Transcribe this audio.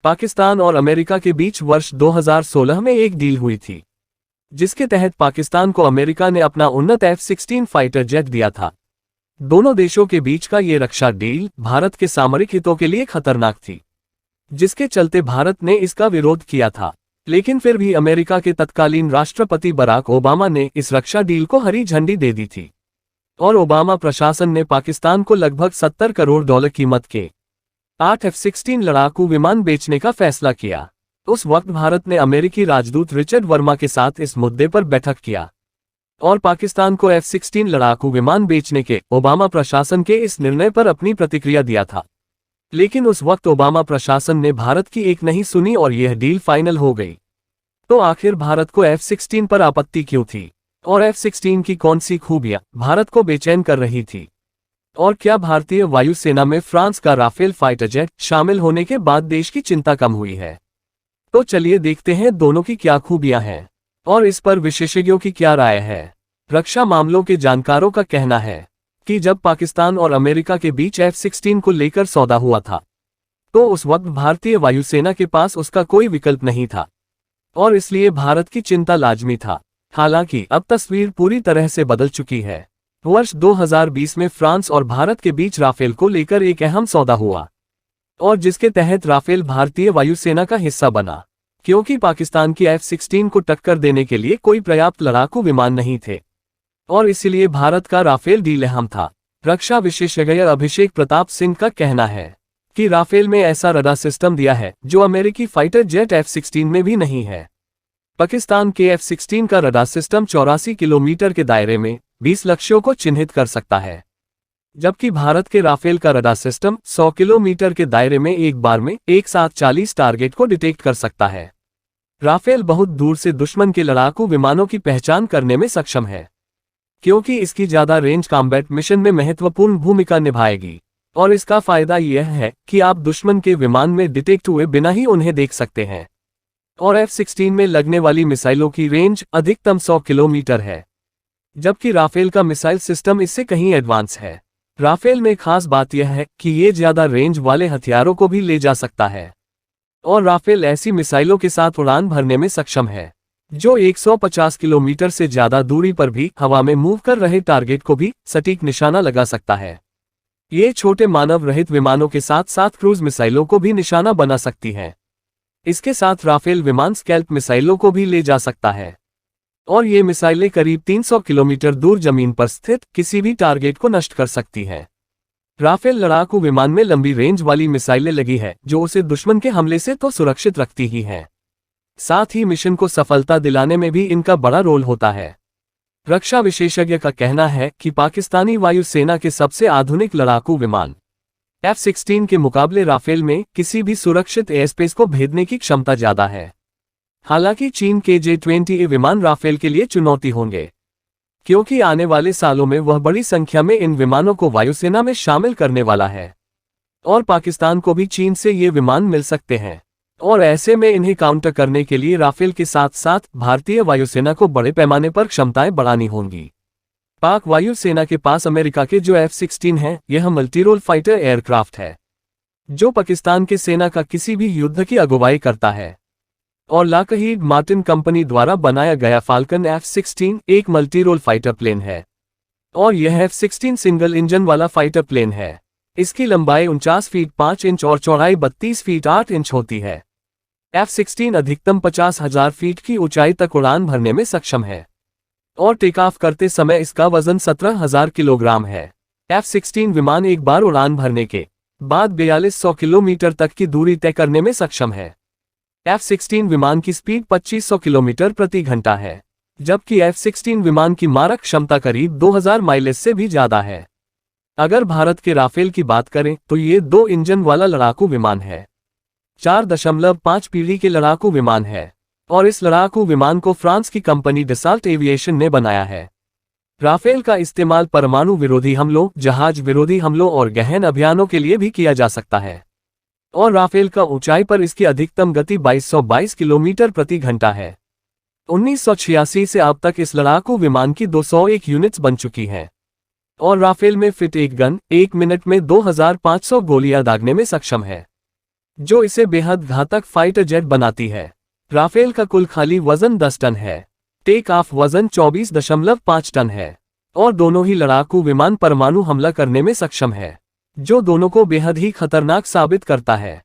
पाकिस्तान और अमेरिका के बीच वर्ष 2016 में एक डील हुई थी, जिसके तहत पाकिस्तान को अमेरिका ने अपना उन्नत F-16 फाइटर जेट दिया था। दोनों देशों के बीच का ये रक्षा डील भारत के सामरिक हितों के लिए खतरनाक थी, जिसके चलते भारत ने इसका विरोध किया था। लेकिन फिर भी अमेरिका के तत्कालीन राष्ट्रपति बराक ओबामा ने इस रक्षा डील को हरी झंडी दे दी थी और ओबामा प्रशासन ने पाकिस्तान को लगभग $70 करोड़ कीमत के 8 F-16 लड़ाकू विमान बेचने का फैसला किया। उस वक्त भारत ने अमेरिकी राजदूत रिचर्ड वर्मा के साथ इस मुद्दे पर बैठक किया और पाकिस्तान को F-16 लड़ाकू विमान बेचने के ओबामा प्रशासन के इस निर्णय पर अपनी प्रतिक्रिया दिया था। लेकिन उस वक्त ओबामा प्रशासन ने भारत की एक नहीं सुनी और यह डील फाइनल हो गई। तो आखिर भारत को F-16 पर आपत्ति क्यों थी और F-16 की कौन सी खूबियां भारत को बेचैन कर रही थी? और क्या भारतीय वायुसेना में फ्रांस का राफेल फाइटर जेट शामिल होने के बाद देश की चिंता कम हुई है? तो चलिए देखते हैं दोनों की क्या खूबियां हैं और इस पर विशेषज्ञों की क्या राय है। रक्षा मामलों के जानकारों का कहना है कि जब पाकिस्तान और अमेरिका के बीच F-16 को लेकर सौदा हुआ था, तो उस वक्त भारतीय वायुसेना के पास उसका कोई विकल्प नहीं था और इसलिए भारत की चिंता लाजमी था। हालांकि अब तस्वीर पूरी तरह से बदल चुकी है। वर्ष 2020 में फ्रांस और भारत के बीच राफेल को लेकर एक अहम सौदा हुआ और जिसके तहत राफेल भारतीय वायुसेना का हिस्सा बना, क्योंकि पाकिस्तान की F-16 को टक्कर देने के लिए कोई पर्याप्त लड़ाकू विमान नहीं थे और इसलिए भारत का राफेल डील अहम था। रक्षा विशेषज्ञ अभिषेक प्रताप सिंह का कहना है कि राफेल में ऐसा रडार सिस्टम दिया है जो अमेरिकी फाइटर जेट F-16 में भी नहीं है। पाकिस्तान के F-16 का रडार सिस्टम 84 किलोमीटर के दायरे में 20 लक्ष्यों को चिन्हित कर सकता है, जबकि भारत के राफेल का रडार सिस्टम 100 किलोमीटर के दायरे में एक बार में एक साथ 40 टारगेट को डिटेक्ट कर सकता है। राफेल बहुत दूर से दुश्मन के लड़ाकू विमानों की पहचान करने में सक्षम है, क्योंकि इसकी ज्यादा रेंज कॉम्बैट मिशन में महत्वपूर्ण भूमिका निभाएगी और इसका फायदा यह है कि आप दुश्मन के विमान में डिटेक्ट हुए बिना ही उन्हें देख सकते हैं। और F-16 में लगने वाली मिसाइलों की रेंज अधिकतम 100 किलोमीटर है, जबकि राफेल का मिसाइल सिस्टम इससे कहीं एडवांस है। राफेल में खास बात यह है कि ये ज्यादा रेंज वाले हथियारों को भी ले जा सकता है और राफेल ऐसी मिसाइलों के साथ उड़ान भरने में सक्षम है जो 150 किलोमीटर से ज्यादा दूरी पर भी हवा में मूव कर रहे टारगेट को भी सटीक निशाना लगा सकता है। ये छोटे मानव रहित विमानों के साथ साथ क्रूज मिसाइलों को भी निशाना बना सकती है। इसके साथ राफेल विमान स्कैल्प मिसाइलों को भी ले जा सकता है और ये मिसाइलें करीब 300 किलोमीटर दूर जमीन पर स्थित किसी भी टारगेट को नष्ट कर सकती हैं। राफेल लड़ाकू विमान में लंबी रेंज वाली मिसाइलें लगी है जो उसे दुश्मन के हमले से तो सुरक्षित रखती ही हैं, साथ ही मिशन को सफलता दिलाने में भी इनका बड़ा रोल होता है। रक्षा विशेषज्ञ का कहना है कि पाकिस्तानी वायुसेना के सबसे आधुनिक लड़ाकू विमान F-16 के मुकाबले राफेल में किसी भी सुरक्षित एयरस्पेस को भेदने की क्षमता ज्यादा है। हालांकि चीन के J-20A विमान राफेल के लिए चुनौती होंगे, क्योंकि आने वाले सालों में वह बड़ी संख्या में इन विमानों को वायुसेना में शामिल करने वाला है और पाकिस्तान को भी चीन से ये विमान मिल सकते हैं और ऐसे में इन्हें काउंटर करने के लिए राफेल के साथ साथ भारतीय वायुसेना को बड़े पैमाने पर क्षमताएं बढ़ानी होंगी। पाक वायुसेना के पास अमेरिका के जो F-16 है, यह मल्टीरोल फाइटर एयरक्राफ्ट है जो पाकिस्तान के सेना का किसी भी युद्ध की अगुवाई करता है और लॉकहीड मार्टिन कंपनी द्वारा बनाया गया फाल्कन F-16 एक मल्टीरोल फाइटर प्लेन है और यह F-16 सिंगल इंजन वाला फाइटर प्लेन है। इसकी लंबाई 49 फीट 5 इंच और चौड़ाई 32 फीट 8 इंच होती है। F-16 अधिकतम 50,000 फीट की ऊंचाई तक उड़ान भरने में सक्षम है और टेक ऑफ करते समय इसका वजन 17,000 किलोग्राम है। F-16 विमान एक बार उड़ान भरने के बाद 4200 किलोमीटर तक की दूरी तय करने में सक्षम है। F-16 विमान की स्पीड 2500 किलोमीटर प्रति घंटा है, जबकि F-16 विमान की मारक क्षमता करीब 2000 माइलेज से भी ज्यादा है। अगर भारत के राफेल की बात करें तो ये 2 इंजन वाला लड़ाकू विमान है, 4.5 पीढ़ी के लड़ाकू विमान है और इस लड़ाकू विमान को फ्रांस की कंपनी डसाल्ट एविएशन ने बनाया है। राफेल का इस्तेमाल परमाणु विरोधी हमलों, जहाज विरोधी हमलों और गहन अभियानों के लिए भी किया जा सकता है और राफेल का ऊंचाई पर इसकी अधिकतम गति 2222 किलोमीटर प्रति घंटा है। 1986 से अब तक इस लड़ाकू विमान की 201 यूनिट्स बन चुकी हैं और राफेल में फिट एक गन 1 मिनट में 2500 गोलियां दागने में सक्षम है। जो इसे बेहद घातक फाइटर जेट बनाती है। राफेल का कुल खाली वजन 10 टन है। टेक ऑफ वजन 24.5 टन है और दोनों ही लड़ाकू विमान परमाणु हमला करने में सक्षम है, जो दोनों को बेहद ही खतरनाक साबित करता है।